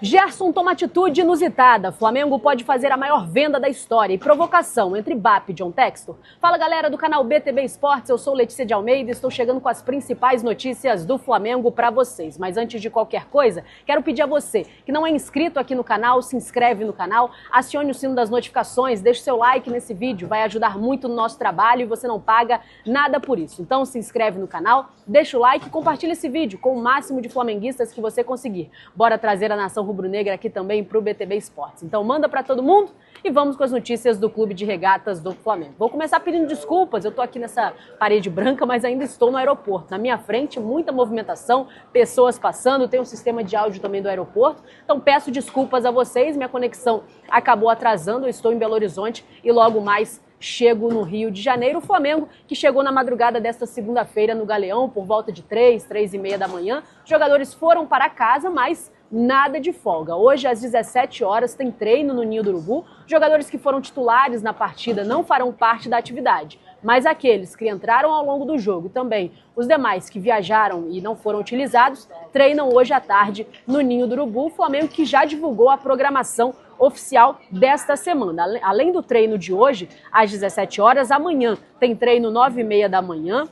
Gerson toma atitude inusitada. Flamengo pode fazer a maior venda da história. E provocação entre Bap e John Textor. Fala, galera do canal BTB Esportes, eu sou Letícia de Almeida e estou chegando com as principais notícias do Flamengo para vocês. Mas antes de qualquer coisa, quero pedir a você que não é inscrito aqui no canal, se inscreve no canal, acione o sino das notificações, deixe seu like nesse vídeo, vai ajudar muito no nosso trabalho e você não paga nada por isso. Então se inscreve no canal, deixa o like e compartilha esse vídeo com o máximo de flamenguistas que você conseguir. Bora trazer a nação rubro-negra aqui também para o BTB Esportes. Então manda para todo mundo e vamos com as notícias do Clube de Regatas do Flamengo. Vou começar pedindo desculpas, eu tô aqui nessa parede branca, mas ainda estou no aeroporto. Na minha frente, muita movimentação, pessoas passando, tem um sistema de áudio também do aeroporto. Então peço desculpas a vocês, minha conexão acabou atrasando, eu estou em Belo Horizonte e logo mais chego no Rio de Janeiro. O Flamengo, que chegou na madrugada desta segunda-feira no Galeão, por volta de 3h30 da manhã. Os jogadores foram para casa, mas nada de folga. Hoje, às 17 horas, tem treino no Ninho do Urubu. Os jogadores que foram titulares na partida não farão parte da atividade, mas aqueles que entraram ao longo do jogo e também os demais que viajaram e não foram utilizados, treinam hoje à tarde no Ninho do Urubu. O Flamengo que já divulgou a programação oficial desta semana. Além do treino de hoje, às 17 horas, amanhã tem treino 9h30 da manhã.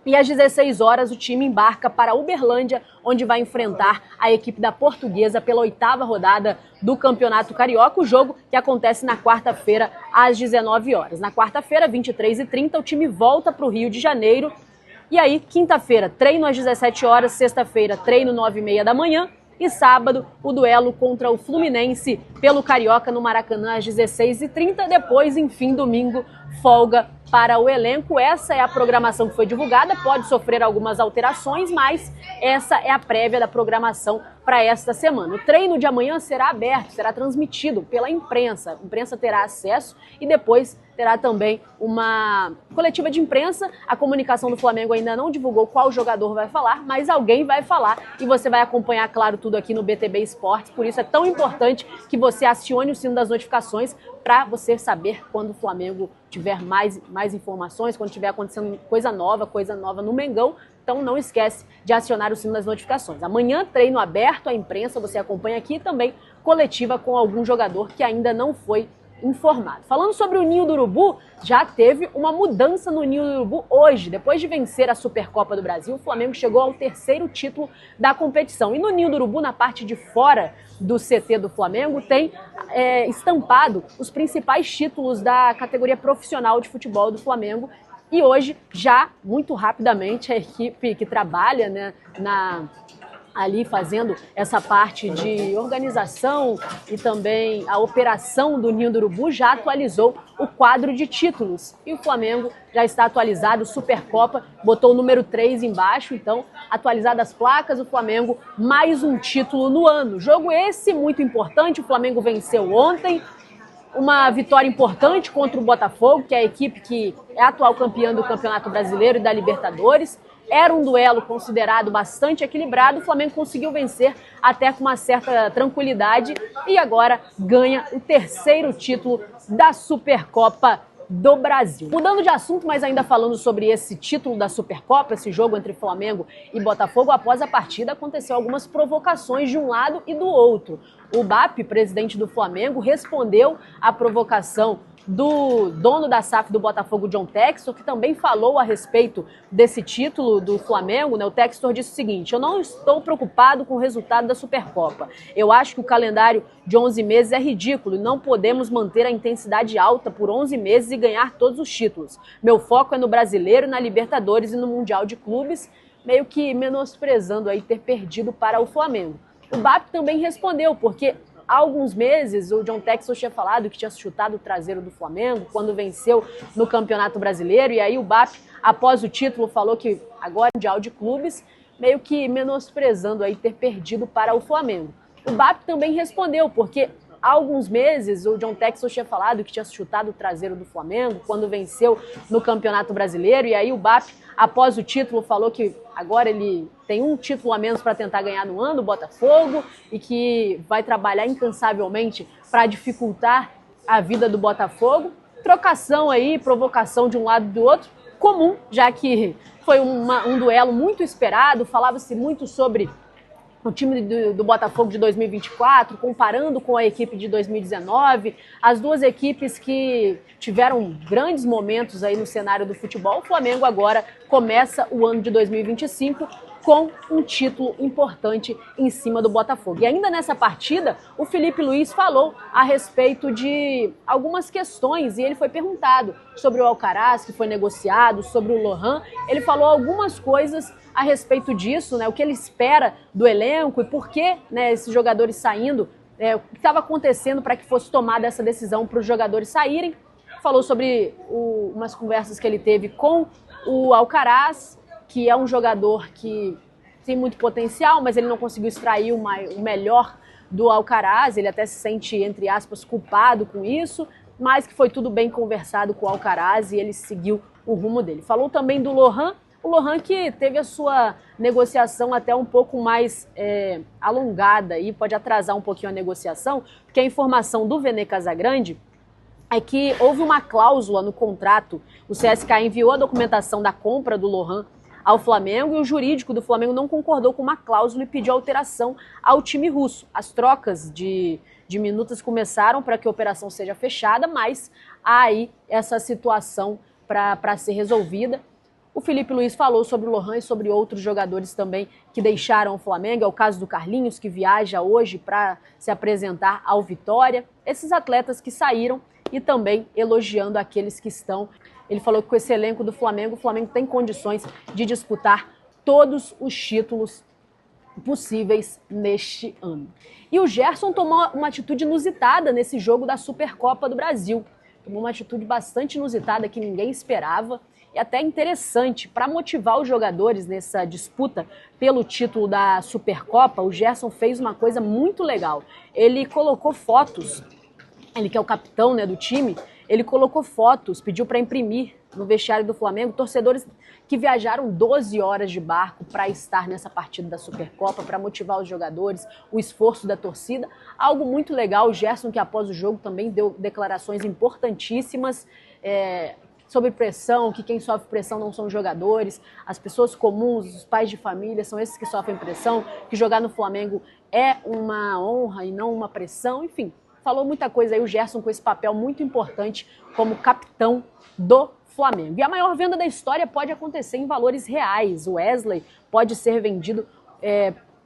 E às 16 horas o time embarca para Uberlândia, onde vai enfrentar a equipe da Portuguesa pela 8ª rodada do Campeonato Carioca, o jogo que acontece na quarta-feira às 19 horas. Na quarta-feira, 23h30, o time volta para o Rio de Janeiro. E aí, quinta-feira, treino às 17 horas, sexta-feira, treino 9h30 da manhã. E sábado, o duelo contra o Fluminense pelo Carioca no Maracanã às 16h30. Depois, enfim, domingo, folga para o elenco. Essa é a programação que foi divulgada, pode sofrer algumas alterações, mas essa é a prévia da programação para esta semana. O treino de amanhã será aberto, será transmitido pela imprensa. A imprensa terá acesso e depois terá também uma coletiva de imprensa. A comunicação do Flamengo ainda não divulgou qual jogador vai falar, mas alguém vai falar e você vai acompanhar, claro, tudo aqui no BTB Esportes. Por isso é tão importante que você acione o sino das notificações para você saber quando o Flamengo tiver mais informações, quando tiver acontecendo coisa nova no Mengão. Então não esquece de acionar o sino das notificações. Amanhã, treino aberto à imprensa, você acompanha aqui, e também coletiva com algum jogador que ainda não foi informado. Falando sobre o Ninho do Urubu, já teve uma mudança no Ninho do Urubu hoje. Depois de vencer a Supercopa do Brasil, o Flamengo chegou ao 3º título da competição. E no Ninho do Urubu, na parte de fora do CT do Flamengo, tem estampado os principais títulos da categoria profissional de futebol do Flamengo. E hoje, já muito rapidamente, a equipe que trabalha, né, ali fazendo essa parte de organização e também a operação do Ninho do Urubu já atualizou o quadro de títulos. E o Flamengo já está atualizado, Supercopa, botou o número 3 embaixo, então atualizadas as placas, o Flamengo mais um título no ano. Jogo esse muito importante, o Flamengo venceu ontem, uma vitória importante contra o Botafogo, que é a equipe que é a atual campeã do Campeonato Brasileiro e da Libertadores. Era um duelo considerado bastante equilibrado, o Flamengo conseguiu vencer até com uma certa tranquilidade e agora ganha o 3º título da Supercopa do Brasil. Mudando de assunto, mas ainda falando sobre esse título da Supercopa, esse jogo entre Flamengo e Botafogo, após a partida aconteceu algumas provocações de um lado e do outro. O Bap, presidente do Flamengo, respondeu à provocação do dono da SAF do Botafogo, John Textor, que também falou a respeito desse título do Flamengo, né? O Textor disse o seguinte: eu não estou preocupado com o resultado da Supercopa. Eu acho que o calendário de 11 meses é ridículo e não podemos manter a intensidade alta por 11 meses e ganhar todos os títulos. Meu foco é no Brasileiro, na Libertadores e no Mundial de Clubes, meio que menosprezando aí ter perdido para o Flamengo. O Bap também respondeu, porque há alguns meses o John Textor tinha falado que tinha chutado o traseiro do Flamengo quando venceu no Campeonato Brasileiro, e aí o Bap, após o título, falou que agora é Mundial de Clubes, meio que menosprezando aí ter perdido para o Flamengo. O Bap também respondeu, porque há alguns meses o John Textor tinha falado que tinha chutado o traseiro do Flamengo quando venceu no Campeonato Brasileiro, e aí o Bap, após o título, falou que agora ele tem um título a menos para tentar ganhar no ano, o Botafogo, e que vai trabalhar incansavelmente para dificultar a vida do Botafogo. Trocação aí, provocação de um lado e do outro, comum, já que foi um duelo muito esperado, falava-se muito sobre o time do Botafogo de 2024, comparando com a equipe de 2019, as duas equipes que tiveram grandes momentos aí no cenário do futebol. O Flamengo agora começa o ano de 2025 com um título importante em cima do Botafogo. E ainda nessa partida, o Felipe Luiz falou a respeito de algumas questões e ele foi perguntado sobre o Alcaraz, que foi negociado, sobre o Lohan. Ele falou algumas coisas a respeito disso, né, o que ele espera do elenco e por que, né, esses jogadores saindo, o que estava acontecendo para que fosse tomada essa decisão para os jogadores saírem. Falou sobre umas conversas que ele teve com o Alcaraz, que é um jogador que tem muito potencial, mas ele não conseguiu extrair o melhor do Alcaraz, ele até se sente, entre aspas, culpado com isso, mas que foi tudo bem conversado com o Alcaraz e ele seguiu o rumo dele. Falou também do Lohan, o Lohan que teve a sua negociação até um pouco mais alongada e pode atrasar um pouquinho a negociação, porque a informação do Vene Casagrande é que houve uma cláusula no contrato, o CSKA enviou a documentação da compra do Lohan ao Flamengo e o jurídico do Flamengo não concordou com uma cláusula e pediu alteração ao time russo. As trocas de minutas começaram para que a operação seja fechada, mas há aí essa situação para ser resolvida. O Felipe Luiz falou sobre o Lohan e sobre outros jogadores também que deixaram o Flamengo. É o caso do Carlinhos, que viaja hoje para se apresentar ao Vitória. Esses atletas que saíram e também elogiando aqueles que estão. Ele falou que com esse elenco do Flamengo, o Flamengo tem condições de disputar todos os títulos possíveis neste ano. E o Gerson tomou uma atitude inusitada nesse jogo da Supercopa do Brasil. Tomou uma atitude bastante inusitada que ninguém esperava e até interessante para motivar os jogadores nessa disputa pelo título da Supercopa. O Gerson fez uma coisa muito legal. Ele colocou fotos, ele que é o capitão, né, do time, ele colocou fotos, pediu para imprimir no vestiário do Flamengo, torcedores que viajaram 12 horas de barco para estar nessa partida da Supercopa, para motivar os jogadores, o esforço da torcida. Algo muito legal. O Gerson, que após o jogo também deu declarações importantíssimas sobre pressão, que quem sofre pressão não são os jogadores, as pessoas comuns, os pais de família, são esses que sofrem pressão, que jogar no Flamengo é uma honra e não uma pressão, enfim. Falou muita coisa aí o Gerson com esse papel muito importante como capitão do Flamengo. E a maior venda da história pode acontecer em valores reais. O Wesley pode ser vendido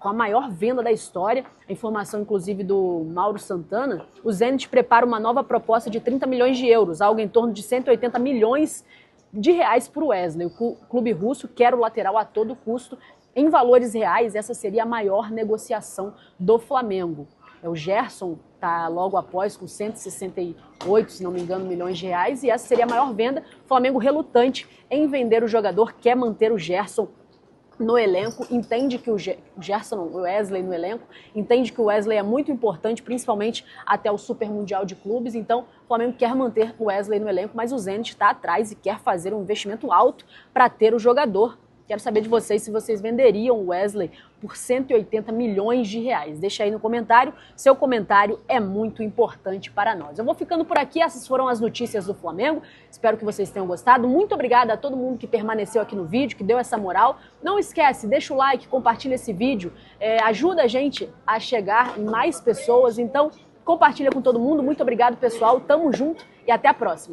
com a maior venda da história. A informação, inclusive, do Mauro Santana. O Zenit prepara uma nova proposta de 30 milhões de euros, algo em torno de 180 milhões de reais para o Wesley. O clube russo quer o lateral a todo custo. Em valores reais, essa seria a maior negociação do Flamengo. O Gerson está logo após com 168, se não me engano, milhões de reais, e essa seria a maior venda. O Flamengo relutante em vender o jogador, quer manter o Gerson no elenco, entende que o Wesley no elenco, entende que o Wesley é muito importante, principalmente até o Super Mundial de Clubes, então o Flamengo quer manter o Wesley no elenco, mas o Zenit está atrás e quer fazer um investimento alto para ter o jogador. Quero saber de vocês se vocês venderiam o Wesley por 180 milhões de reais. Deixa aí no comentário, seu comentário é muito importante para nós. Eu vou ficando por aqui, essas foram as notícias do Flamengo, espero que vocês tenham gostado. Muito obrigada a todo mundo que permaneceu aqui no vídeo, que deu essa moral. Não esquece, deixa o like, compartilha esse vídeo, ajuda a gente a chegar em mais pessoas, então compartilha com todo mundo. Muito obrigado, pessoal, tamo junto e até a próxima.